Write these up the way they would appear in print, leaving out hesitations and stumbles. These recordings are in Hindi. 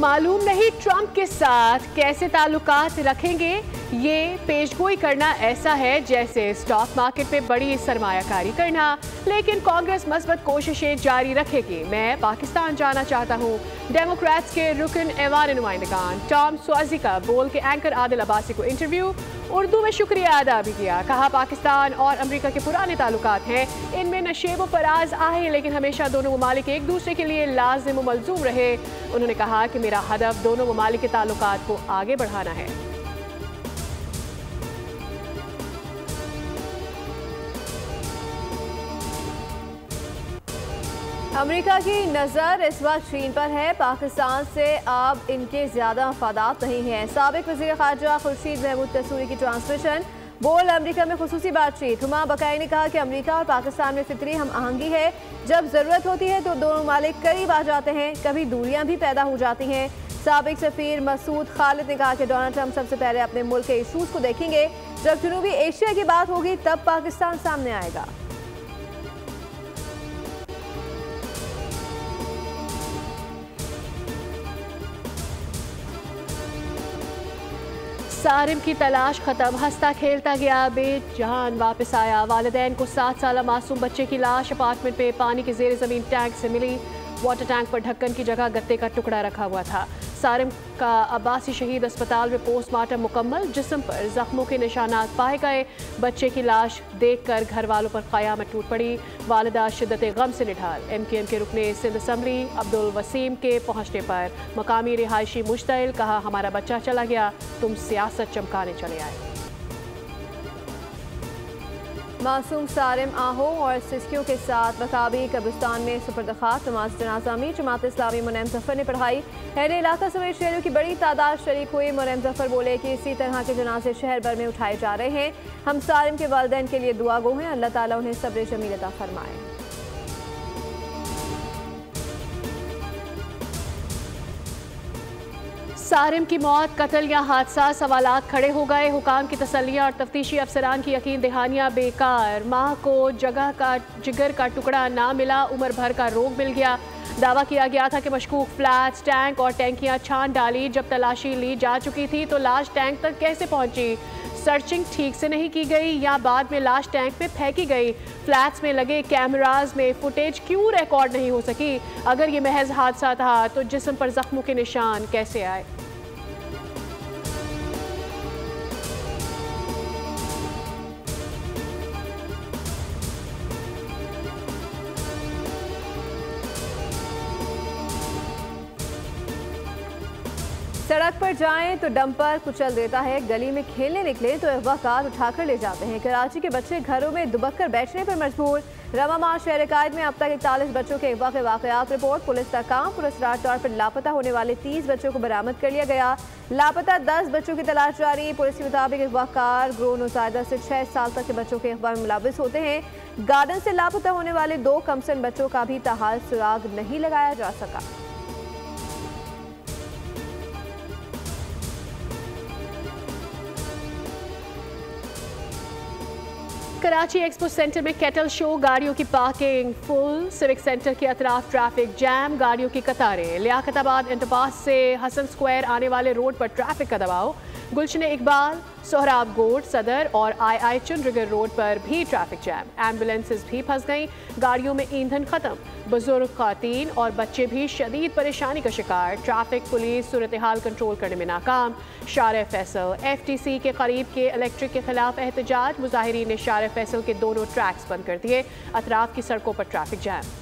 मालूम नहीं ट्रंप के साथ कैसे ताल्लुकात रखेंगे। ये पेशगोई करना ऐसा है जैसे स्टॉक मार्केट में बड़ी सरमायाकारी करना, लेकिन कांग्रेस मस्बत कोशिशें जारी रखेगी। मैं पाकिस्तान जाना चाहता हूँ। डेमोक्रेट्स के रुकन ऐवान नुमाइंदगान टॉम स्वाजी का बोल के एंकर आदिल अब्बासी को इंटरव्यू। उर्दू में शुक्रिया अदा भी किया। कहा पाकिस्तान और अमेरिका के पुराने ताल्लुकात हैं, इनमें नशेब व फराज आए, लेकिन हमेशा दोनों ममालिक एक दूसरे के लिए लाजिम व मलजूम रहे। उन्होंने कहा कि मेरा हदफ दोनों ममालिक के ताल्लुकात को आगे बढ़ाना है। अमेरिका की नज़र इस वक्त चीन पर है। पाकिस्तान से अब इनके ज़्यादा मफादात नहीं हैं। साबिक वज़ीर ख़ारजा खुर्शीद महमूद कसूरी की ट्रांसमिशन। बोल अमेरिका में खुसूसी बातचीत। हुमा बकाई ने कहा कि अमेरिका और पाकिस्तान में फिक्री हम आहंगी है। जब ज़रूरत होती है तो दोनों मालिक करीब आ जाते हैं, कभी दूरियां भी पैदा हो जाती हैं। साबिक सफ़ीर मसूद खालिद ने कहा कि डोनाल्ड ट्रंप सबसे पहले अपने मुल्क के इशूज़ को देखेंगे। जब जनूबी एशिया की बात होगी तब पाकिस्तान सामने आएगा। सारिम की तलाश खत्म, हंसता खेलता गया बेजान वापस आया। वालिदैन को 7 साल मासूम बच्चे की लाश अपार्टमेंट में पानी के जेर जमीन टैंक से मिली। वाटर टैंक पर ढक्कन की जगह गत्ते का टुकड़ा रखा हुआ था। सारिम का अब्बासी शहीद अस्पताल में पोस्टमार्टम मुकम्मल, जिस्म पर जख्मों के निशानात पाए गए। बच्चे की लाश देखकर घर वालों पर क़यामत टूट पड़ी। वालिदा शिद्दत गम से निढाल। MKM के रुकने सिंध असम्बली अब्दुल वसीम के पहुँचने पर मकामी रिहायशी मुश्तइल। कहा हमारा बच्चा चला गया, तुम सियासत चमकाने चले आए। मासूम सारिम आहों और सिस्कियों के साथ मकाबी कब्रिस्तान में सुपर्दखात नमाज जनाजा में जमात इस्लामी मुनैम जफर ने पढ़ाई। अहले इलाका समेत शहरों की बड़ी तादाद शरीक हुई। मुनैम जफर बोले कि इसी तरह के जनाजे शहर भर में उठाए जा रहे हैं। हम सारिम के वालिदैन के लिए दुआ गो हैं, अल्लाह ताला उन्हें सब्र जमील अता फरमाए। सारिम की मौत कत्ल या हादसा, सवालात खड़े हो गए। हुकाम की तसल्लियाँ और तफ्तीशी अफसरान की यकीन दहानियाँ बेकार। माँ को जगह का जिगर का टुकड़ा ना मिला, उम्र भर का रोग मिल गया। दावा किया गया था कि मशकूक फ्लैट्स, टैंक और टैंकियाँ छान डाली। जब तलाशी ली जा चुकी थी तो लाश टैंक तक कैसे पहुंची? सर्चिंग ठीक से नहीं की गई या बाद में लाश टैंक में फेंकी गई? फ्लैट्स में लगे कैमराज में फुटेज क्यों रिकॉर्ड नहीं हो सकी? अगर ये महज हादसा था तो जिस्म पर जख्मों के निशान कैसे आए? सड़क पर जाएं तो डंपर कुचल देता है, गली में खेलने निकले तो अगवाकार उठाकर ले जाते हैं। कराची के बच्चे घरों में दुबक कर बैठने पर मजबूर। रवामार शहर कायद में अब तक 41 बच्चों के अगवा के वाकयात रिपोर्ट। पुलिस का काम, पुरस्कार तौर पर लापता होने वाले 30 बच्चों को बरामद कर लिया गया। लापता 10 बच्चों की तलाश जारी। पुलिस के मुताबिक अगवाकार ग्रो नौसायदा से 6 साल तक के बच्चों के अगवा में मुलविस होते हैं। गार्डन से लापता होने वाले 2 कमसन बच्चों का भी ताहाल सुराग नहीं लगाया जा सका। कराची एक्सपो सेंटर में कैटल शो, गाड़ियों की पार्किंग फुल। सिविक सेंटर के अतराफ ट्रैफिक जैम, गाड़ियों की कतारें। लियाकताबाद अंडरपास से हसन स्क्वायर आने वाले रोड पर ट्रैफिक का दबाव। गुलशन इकबाल, सोहराब गोड, सदर और आई चुनरगर रोड पर भी ट्रैफिक जैम। एम्बुलेंसेज भी फंस गईं, गाड़ियों में ईंधन खत्म। बुजुर्ग, खातीन और बच्चे भी शदीद परेशानी का शिकार। ट्रैफिक पुलिस सूरत हाल कंट्रोल करने में नाकाम। शारे फैसल, FTC के करीब के इलेक्ट्रिक के खिलाफ एहतजाज। मुजाहिरीन ने शारे फैसल के दोनों ट्रैक्स बंद कर दिए। अतराफ की सड़कों पर ट्रैफिक जैम।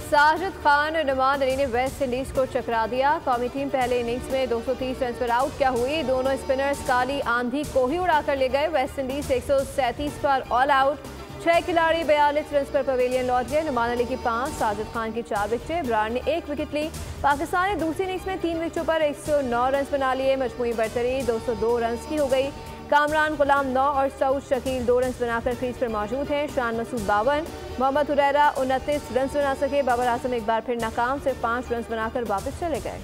साजिद खान और नुमान अली ने वेस्ट इंडीज को चकरा दिया। कौमी टीम पहले इनिंग्स में 230 रन पर आउट क्या हुई। दोनों स्पिनर्स काली आंधी को ही उड़ाकर ले गए। वेस्ट इंडीज 137 पर ऑल आउट। 6 खिलाड़ी 42 रन पर पवेलियन लौट गए। नुमान अली की 5, साजिद खान की 4 विकेटें। ब्रार ने 1 विकेट ली। पाकिस्तान ने दूसरी इनिंग्स में 3 विकेटों पर 109 रन बना लिए। मजमूई बरतरी 202 रन की हो गई। कामरान गुलाम 9 और सऊद शकील 2 रन बनाकर क्रीज पर मौजूद हैं। शान मसूद 52, मोहम्मद हुरैरा 29 रन बना सके। बाबर आजम एक बार फिर नाकाम, सिर्फ 5 रन बनाकर वापस चले गए।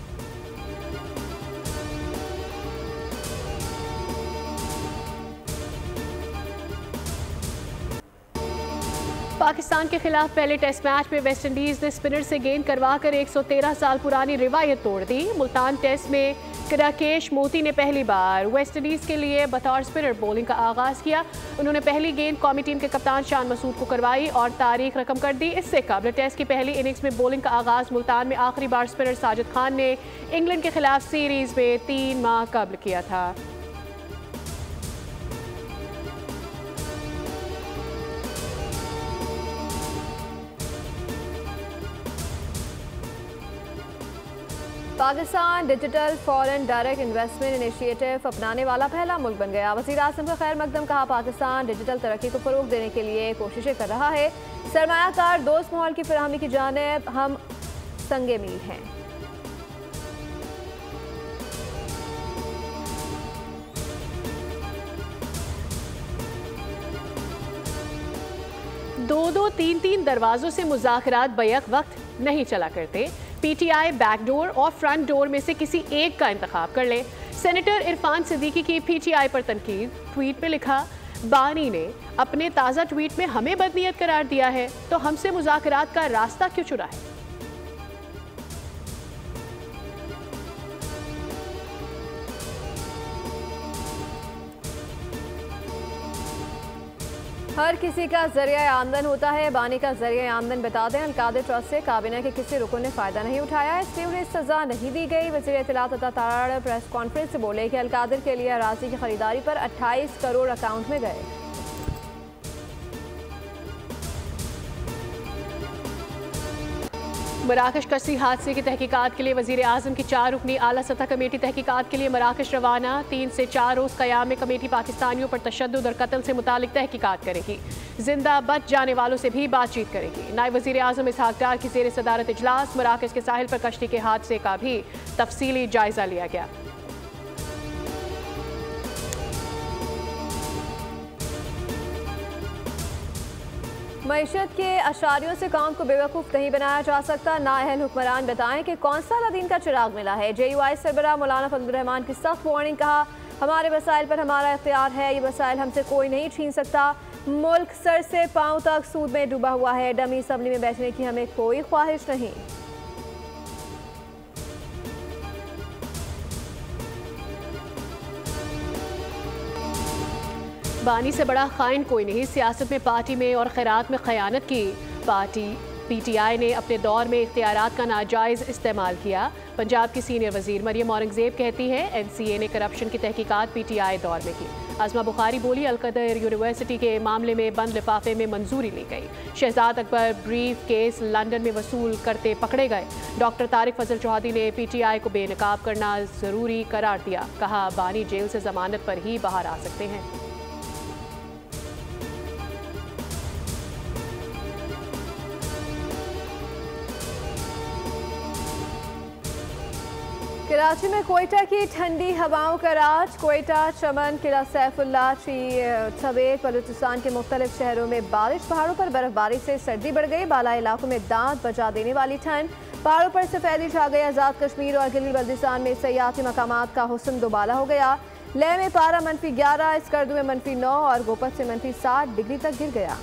पाकिस्तान के खिलाफ पहले टेस्ट मैच में वेस्टइंडीज ने स्पिनर से गेंद करवाकर 113 साल पुरानी रिवायत तोड़ दी। मुल्तान टेस्ट में राकेश मोती ने पहली बार वेस्टइंडीज के लिए बतौर स्पिनर बॉलिंग का आगाज किया। उन्होंने पहली गेंद कौमी टीम के कप्तान शान मसूद को करवाई और तारीख रकम कर दी। इससे कबल टेस्ट की पहली इनिंग्स में बॉलिंग का आगाज मुल्तान में आखिरी बार स्पिनर साजिद खान ने इंग्लैंड के खिलाफ सीरीज में 3 माह कबल किया था। Pakistan digital foreign direct investment initiative अपनाने वाला पहला मुल्क बन गया। वज़ीर आज़म का खैर मकदम कहा, पाकिस्तान डिजिटल तरक्की को फ़रोग़ देने के लिए कोशिशें कर रहा है। सरमायाकार दोस्त माहौल की फराहमी की जानिब हम संगे मील हैं। दो तीन दरवाजों से मुज़ाकरात बैक वक्त नहीं चला करते। पीटीआई बैकडोर और फ्रंट डोर में से किसी एक का इंतखाब कर ले। सेनेटर इरफान सिद्दीकी की पीटीआई पर तनकीद। ट्वीट में लिखा, बानी ने अपने ताज़ा ट्वीट में हमें बदनीयत करार दिया है तो हमसे मुज़ाकरात का रास्ता क्यों चुरा है। हर किसी का जरिया आमदन होता है। बानी का जरिया आमदन बता दें। अलकादर ट्रस्ट से काबीना के किसी रुकन ने फ़ायदा नहीं उठाया, इसलिए उन्हें सजा नहीं दी गई। वज़ीर इत्तलात अता ताराड़ प्रेस कॉन्फ्रेंस से बोले कि अलकादर के लिए अराज़ी की खरीदारी पर 28 करोड़ अकाउंट में गए। मराकश कसी हादसे की तहकीकात के लिए वज़ीर आज़म की 4 रुकनी आला सतह कमेटी तहकीकात के लिए मराकश रवाना। 3 से 4 रोज़ क़याम में कमेटी पाकिस्तानियों पर तशद्दुद और कत्ल से मुतालिक तहकीकात करेगी। जिंदा बच जाने वालों से भी बातचीत करेगी। नायब वज़ीर आज़म इसहाक डार की ज़ेर सदारत इजलास मराकश के साहिल पर कश्ती के हादसे का भी तफसीली जायजा लिया गया। मईशत के अशारियों से कौम को बेवकूफ़ नहीं बनाया जा सकता। नाअहल हुक्मरान बताएं कि कौन सा अलादीन का चिराग मिला है। JUI सरबराह मौलाना फजलुर रहमान की सख्त वार्निंग। कहा, हमारे वसाइल पर हमारा इख्तियार है, ये वसाइल हमसे कोई नहीं छीन सकता। मुल्क सर से पांव तक सूद में डूबा हुआ है। डमी सबनी में बैठने की हमें कोई ख्वाहिश नहीं। बानी से बड़ा खाइन कोई नहीं। सियासत में, पार्टी में और खैरात में खयानत की। पार्टी PTI ने अपने दौर में इख्तियारात का नाजायज़ इस्तेमाल किया। पंजाब की सीनियर वजीर मरियम औरंगजेब कहती है, NCA ने करप्शन की तहकीकात PTI दौर में की। आज़मा बुखारी बोली, अलकदर यूनिवर्सिटी के मामले में बंद लिफाफे में मंजूरी ली गई। Shahzad Akbar brief case London में वसूल करते पकड़े गए। डॉक्टर तारिक फजल चौधरी ने PTI को बेनकाब करना ज़रूरी करार दिया। कहा, बानी जेल से जमानत पर ही बाहर आ सकते हैं। कराची में कोयटा की ठंडी हवाओं का राज। कोयटा, चमन, किला सैफुल्ला, सवेद, बलूचिस्तान के मुख्तलिफ शहरों में बारिश। पहाड़ों पर बर्फबारी से सर्दी बढ़ गई। बाला इलाकों में दांत बजा देने वाली ठंड। पहाड़ों पर सफेदी छा गई। आज़ाद कश्मीर और गिलगित बल्तिस्तान में सयाहती मकामात का हुस्न दोबाला हो गया। लेह में पारा -11, स्कर्दू में -9 और गोपत से -7 डिग्री तक गिर गया।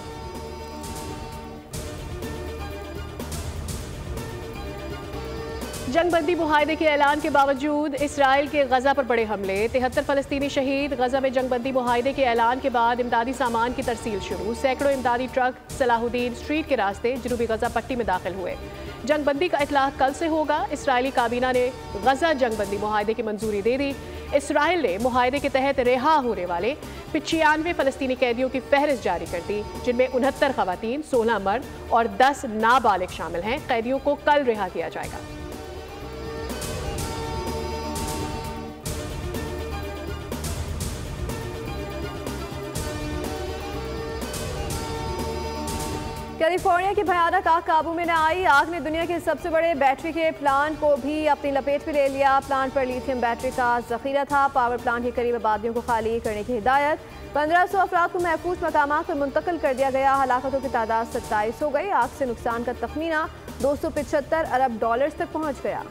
जंगबंदी मुआहदे के ऐलान के बावजूद इसराइल के गजा पर बड़े हमले। 73 फ़लस्तीनी शहीद। गजा में जंगबंदी मुआहदे के ऐलान के बाद इमदादी सामान की तरसील शुरू। सैकड़ों इमदादी ट्रक सलाहुद्दीन स्ट्रीट के रास्ते जनूबी गजा पट्टी में दाखिल हुए। जंगबंदी का इतलाक कल से होगा। इसराइली काबीना ने गजा जंगबंदी मुआहदे की मंजूरी दे दी। इसराइल ने मुआहदे के तहत रिहा होने वाले 95 फ़लस्तीनी कैदियों की फहरिस्त जारी कर दी, जिनमें 69 ख़वातीन, 16 मर्द और 10 नाबालिग शामिल हैं। कैदियों को कल रिहा किया जाएगा। कैलिफोर्निया की भयानक आग काबू में न आई। आग ने दुनिया के सबसे बड़े बैटरी के प्लांट को भी अपनी लपेट में ले लिया। प्लांट पर लिथियम बैटरी का जखीरा था। पावर प्लांट के करीब आबादियों को खाली करने की हिदायत। 1500 अफराद को महफूज मकामात पर मुंतकिल कर दिया गया। हलाकतों की तादाद 27 हो गई। आग से नुकसान का तखमीना $275 अरब तक पहुँच गया।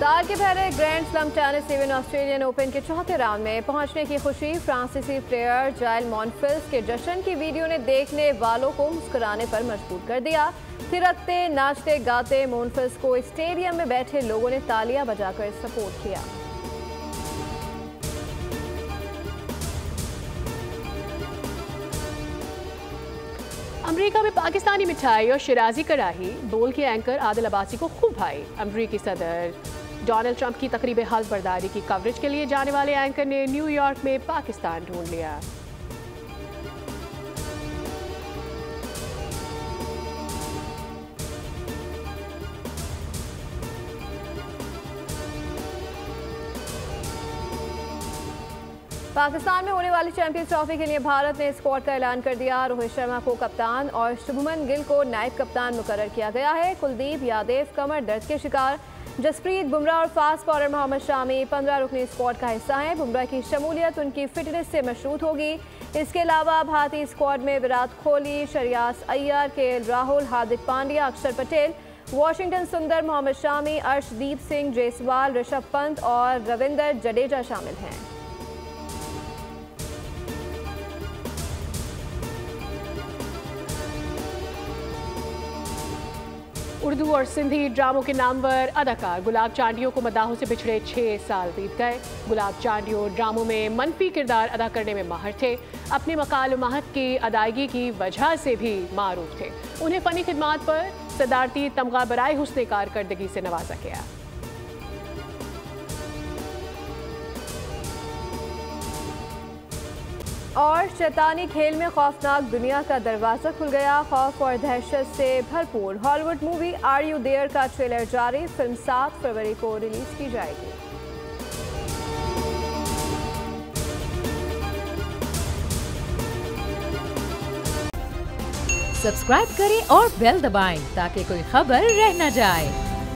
साल के पहले grand slam tennis event Australian open के चौथे राउंड में पहुंचने की खुशी फ्रांसीसी प्लेयर जाइल मॉनफिल्स के जश्न की वीडियो ने देखने वालों को मुस्कुराने पर मजबूर कर दिया। थिरकते नाचते गाते मॉनफिल्स को स्टेडियम में बैठे लोगों ने तालियां बजाकर सपोर्ट किया। अमेरिका में पाकिस्तानी मिठाई और शिराजी कड़ाही बोल के एंकर आदिल अब्बासी को खूब भाई। अमेरिकी सदर डोनाल्ड ट्रंप की तकरीब हल्फ बर्दारी की कवरेज के लिए जाने वाले एंकर ने न्यूयॉर्क में पाकिस्तान ढूंढ लिया। पाकिस्तान में होने वाली चैंपियंस ट्रॉफी के लिए भारत ने स्क्वाड का ऐलान कर दिया। रोहित शर्मा को कप्तान और शुभमन गिल को नायब कप्तान मुकर्रर किया गया है। कुलदीप यादव कमर दर्द के शिकार, जसप्रीत बुमराह और फास्ट बॉलर मोहम्मद शामी 15 रुकनी स्क्वाड का हिस्सा हैं। बुमराह की शमूलियत उनकी फिटनेस से मशरूत होगी। इसके अलावा भारतीय स्क्वाड में विराट कोहली, श्रेयस अय्यर, केएल राहुल, हार्दिक पांड्या, अक्षर पटेल, वॉशिंगटन सुंदर, मोहम्मद शामी, अर्शदीप सिंह जयसवाल, ऋषभ पंत और रविंद्र जडेजा शामिल हैं। उर्दू और सिंधी ड्रामों के नामवर अदाकार गुलाब चांडियो को मदाहों से बिछड़े 6 साल बीत गए। गुलाब चांडियो ड्रामों में मनफी किरदार अदा करने में माहिर थे। अपनी मकालुमात की अदायगी की वजह से भी मारूफ थे। उन्हें फ़नी खिदमात पर सदारती तमगा बराए हुस्न कारकर्दगी से नवाजा गया। और शैतानी खेल में खौफनाक दुनिया का दरवाजा खुल गया। खौफ और दहशत से भरपूर Hollywood movie are you there का ट्रेलर जारी। फिल्म 7 फरवरी को रिलीज की जाएगी। सब्सक्राइब करें और बेल दबाएं ताकि कोई खबर रह न जाए।